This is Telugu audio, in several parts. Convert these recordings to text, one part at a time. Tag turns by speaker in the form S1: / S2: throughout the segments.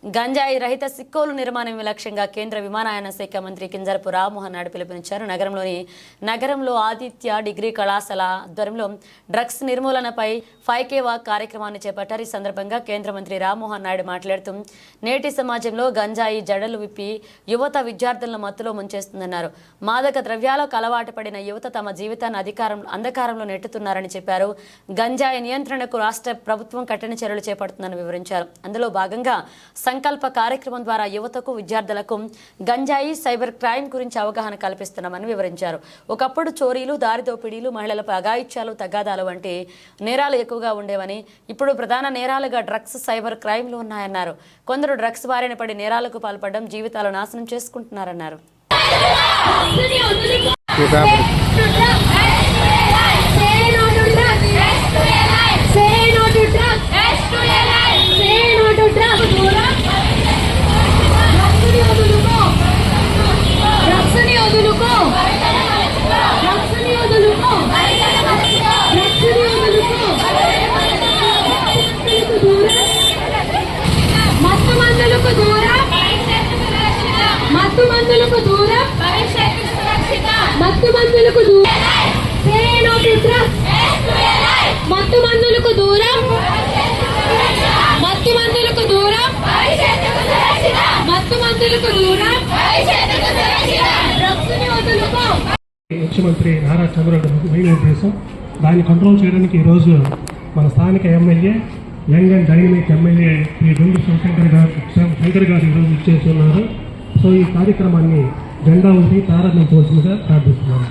S1: గంజాయి రహిత సిక్కోలు నిర్మాణం లక్ష్యంగా కేంద్ర విమానయాన శాఖ మంత్రి కింజరపు రామ్మోహన్ నాయుడు పిలుపునిచ్చారు. నగరంలో ఆదిత్య డిగ్రీ కళాశాల ఆధ్వర్యంలో డ్రగ్స్ నిర్మూలనపై 5K వాక్ కార్యక్రమాన్ని చేపట్టారు. ఈ సందర్భంగా కేంద్ర మంత్రి రామ్మోహన్ నాయుడు మాట్లాడుతూ నేటి సమాజంలో గంజాయి జడలు విప్పి యువత విద్యార్థులను మత్తులో ముంచేస్తుందన్నారు. మాదక ద్రవ్యాలకు అలవాటు పడిన యువత తమ జీవితాన్ని అంధకారంలో నెట్టుతున్నారని చెప్పారు. గంజాయి నియంత్రణకు రాష్ట్ర ప్రభుత్వం కఠిన చర్యలు చేపడుతుందని వివరించారు. అందులో భాగంగా సంకల్ప కార్యక్రమం ద్వారా యువతకు విద్యార్థులకు గంజాయి సైబర్ క్రైమ్ గురించి అవగాహన కల్పిస్తున్నామని వివరించారు. ఒకప్పుడు చోరీలు, దారి దోపిడీలు, మహిళలపై అఘాయిత్యాలు, తగాదాలు వంటి నేరాలు ఎక్కువగా ఉండేవని, ఇప్పుడు ప్రధాన నేరాలుగా డ్రగ్స్, సైబర్ క్రైమ్లు ఉన్నాయన్నారు. కొందరు డ్రగ్స్ బారిన పడి నేరాలకు పాల్పడడం, జీవితాలు నాశనం చేసుకుంటున్నారన్నారు.
S2: ముఖ్యమంత్రి నారా చంద్రబాబు మెయిన్ ఉద్దేశం దాన్ని కంట్రోల్ చేయడానికి ఈరోజు మన స్థానిక MLA, young and dynamic MLA Shri Gundu Shankar గారు ఈరోజు ఇచ్చేస్తున్నారు. సో ఈ కార్యక్రమాన్ని జెండా ఊపి ప్రారంభించవలసిందిగా ప్రార్థిస్తున్నాను.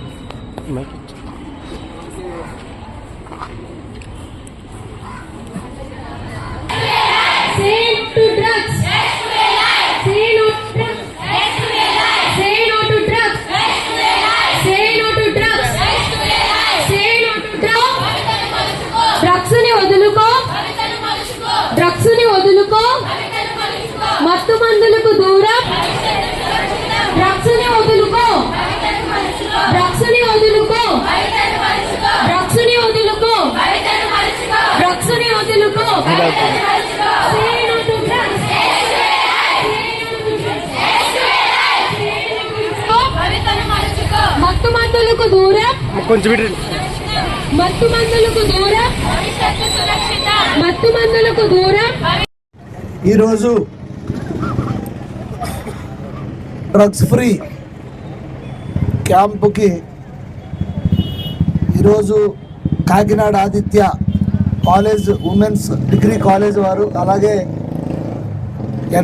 S3: మత్తు మందులకు దూరం, డ్రగ్స్ ని వదులుకో, డ్రగ్స్ ని వదులుకో, డ్రగ్స్ ని వదులుకో, డ్రగ్స్ ని వదులుకో, మత్తు మందులకు దూరం, మత్తు మందులకు దూరం, మత్తు మందులకు దూరం.
S4: ఈరోజు డ్రగ్స్ ఫ్రీ క్యాంపుకి ఈరోజు Kakinada Aditya college, women's degree college వారు, అలాగే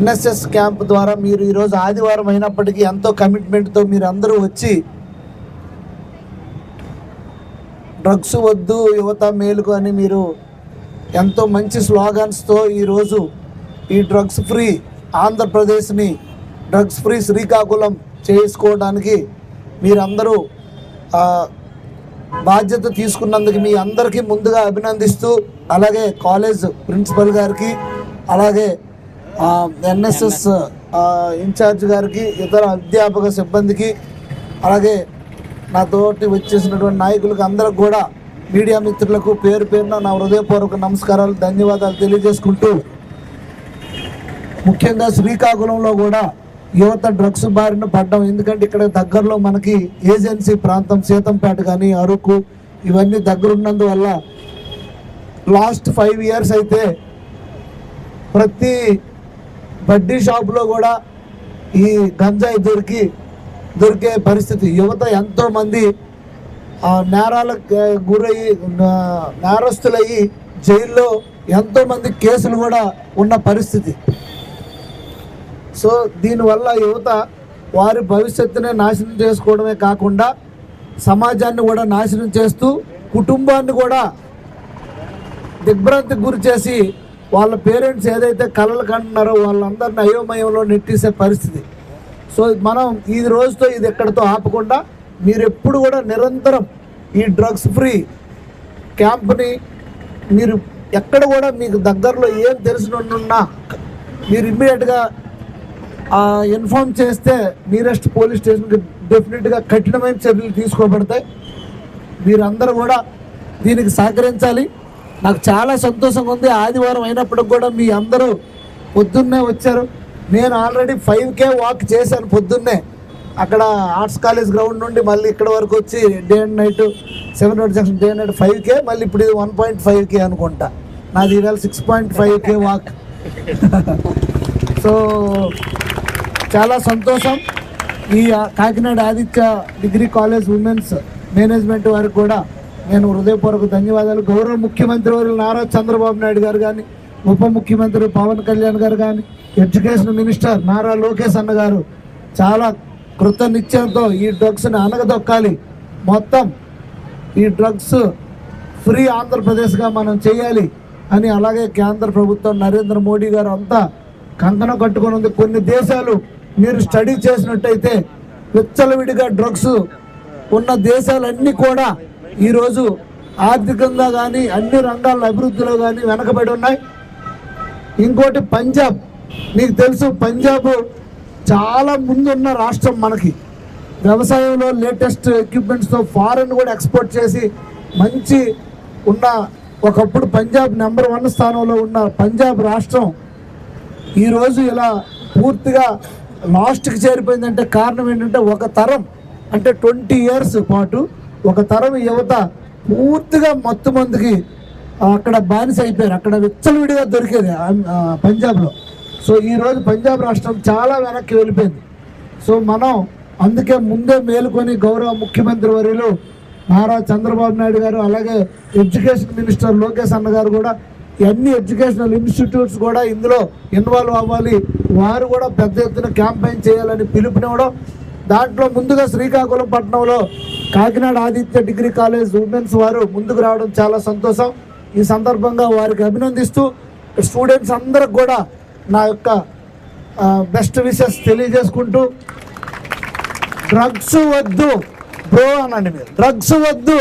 S4: NSS క్యాంప్ ద్వారా మీరు ఈరోజు ఆదివారం అయినప్పటికీ ఎంతో కమిట్మెంట్తో మీరు అందరూ వచ్చి డ్రగ్స్ వద్దు యువత మేలుకు అని మీరు ఎంతో మంచి స్లోగన్స్తో ఈరోజు ఈ డ్రగ్స్ ఫ్రీ ఆంధ్రప్రదేశ్ని డ్రగ్స్ ఫ్రీ శ్రీకాకుళం చేసుకోవడానికి మీరందరూ బాధ్యత తీసుకున్నందుకు మీ అందరికీ ముందుగా అభినందిస్తూ, అలాగే కాలేజ్ ప్రిన్సిపల్ గారికి, అలాగే NSS ఇన్ఛార్జ్ గారికి, ఇతర అధ్యాపక సిబ్బందికి, అలాగే నాతోటి వచ్చేసినటువంటి నాయకులకు అందరికి కూడా, మీడియా మిత్రులకు పేరు పేరున నా హృదయపూర్వక నమస్కారాలు, ధన్యవాదాలు తెలియజేసుకుంటూ, ముఖ్యంగా శ్రీకాకుళంలో కూడా యువత డ్రగ్స్ బారిన పడ్డం. ఎందుకంటే ఇక్కడ దగ్గరలో మనకి ఏజెన్సీ ప్రాంతం సీతంపేట కానీ అరకు ఇవన్నీ దగ్గరున్నందువల్ల లాస్ట్ 5 years అయితే ప్రతి బడ్డీ షాపులో కూడా ఈ గంజాయి దొరికే పరిస్థితి. యువత ఎంతోమంది నేరాలకు గురయ్యి నేరస్తులయ్యి జైల్లో ఎంతోమంది కేసులు కూడా ఉన్న పరిస్థితి. సో దీనివల్ల యువత వారి భవిష్యత్తునే నాశనం చేసుకోవడమే కాకుండా సమాజాన్ని కూడా నాశనం చేస్తూ, కుటుంబాన్ని కూడా దిగ్భ్రాంతికి గురి చేసి వాళ్ళ పేరెంట్స్ ఏదైతే కలలు కంటున్నారో వాళ్ళందరినీ అయోమయంలో నెట్టేసే పరిస్థితి. సో మనం ఈ రోజుతో ఇది ఎక్కడితో ఆపకుండా మీరు ఎప్పుడు కూడా నిరంతరం ఈ డ్రగ్స్ ఫ్రీ క్యాంప్ని మీరు ఎక్కడ కూడా మీకు దగ్గరలో ఏం తెలిసినున్నా మీరు ఇమ్మీడియట్గా ఇన్ఫార్మ్ చేస్తే నియరెస్ట్ పోలీస్ స్టేషన్కి డెఫినెట్గా కఠినమైన చర్యలు తీసుకోబడతాయి. మీరందరూ కూడా దీనికి సహకరించాలి. నాకు చాలా సంతోషంగా ఉంది. ఆదివారం అయినప్పటికి కూడా మీ అందరూ పొద్దున్నే వచ్చారు. నేను ఆల్రెడీ 5K వాక్ చేశాను పొద్దున్నే. అక్కడ ఆర్ట్స్ కాలేజ్ గ్రౌండ్ నుండి మళ్ళీ ఇక్కడ వరకు వచ్చి day and night 7 road junction day and night 5K, మళ్ళీ ఇప్పుడు ఇది 1.5K అనుకుంటా. నాది ఇవాళ 6.5K వాక్. సో చాలా సంతోషం. ఈ Kakinada Aditya degree college women's management వారికి కూడా నేను హృదయపూర్వక ధన్యవాదాలు. గౌరవ ముఖ్యమంత్రి వారు నారా చంద్రబాబు నాయుడు గారు కానీ, ఉప ముఖ్యమంత్రి పవన్ కళ్యాణ్ గారు కానీ, ఎడ్యుకేషన్ మినిస్టర్ నారా లోకేష్ అన్న గారు చాలా కృతనిశ్చయంతో ఈ డ్రగ్స్ని అనగదొక్కాలి, మొత్తం ఈ డ్రగ్స్ ఫ్రీ ఆంధ్రప్రదేశ్గా మనం చేయాలి అని, అలాగే కేంద్ర ప్రభుత్వం నరేంద్ర మోడీ గారు అంతా కంకణం కట్టుకొని ఉంది. కొన్ని దేశాలు మీరు స్టడీ చేసినట్టయితే విచ్చలవిడిగా డ్రగ్స్ ఉన్న దేశాలన్నీ కూడా ఈరోజు ఆర్థికంగా కానీ అన్ని రంగాల అభివృద్ధిలో కానీ వెనకబడి ఉన్నాయి. ఇంకోటి పంజాబ్, మీకు తెలుసు పంజాబ్ చాలా ముందున్న రాష్ట్రం. మనకి వ్యవసాయంలో లేటెస్ట్ ఎక్విప్మెంట్స్తో ఫారెన్ కూడా ఎక్స్పోర్ట్ చేసి మంచి ఉన్న ఒకప్పుడు పంజాబ్ నెంబర్ 1 స్థానంలో ఉన్న పంజాబ్ రాష్ట్రం ఈరోజు ఇలా పూర్తిగా లాస్ట్కి చేరిపోయిందంటే కారణం ఏంటంటే ఒక తరం అంటే 20 years పాటు ఒక తరం యువత పూర్తిగా మత్తు మందుకి అక్కడ బానిస అయిపోయారు. అక్కడ విచ్చలవిడిగా దొరికేది పంజాబ్లో. సో ఈరోజు పంజాబ్ రాష్ట్రం చాలా వెనక్కి వెళ్ళిపోయింది. సో మనం అందుకే ముందే మేలుకొని గౌరవ ముఖ్యమంత్రి వర్యులు నారా చంద్రబాబు నాయుడు గారు, అలాగే ఎడ్యుకేషన్ మినిస్టర్ లోకేష్ అన్న గారు కూడా అన్ని ఎడ్యుకేషనల్ ఇన్స్టిట్యూట్స్ కూడా ఇందులో ఇన్వాల్వ్ అవ్వాలి, వారు కూడా పెద్ద ఎత్తున క్యాంపెయిన్ చేయాలని పిలుపునివ్వడం. దాంట్లో ముందుగా శ్రీకాకుళం పట్టణంలో Kakinada Aditya degree college women's వారు ముందుకు రావడం చాలా సంతోషం. ఈ సందర్భంగా వారికి అభినందిస్తూ స్టూడెంట్స్ అందరికి కూడా నా యొక్క బెస్ట్ విషెస్ తెలియజేసుకుంటూ, డ్రగ్స్ వద్దు బ్రో అనండి, మీరు డ్రగ్స్ వద్దు.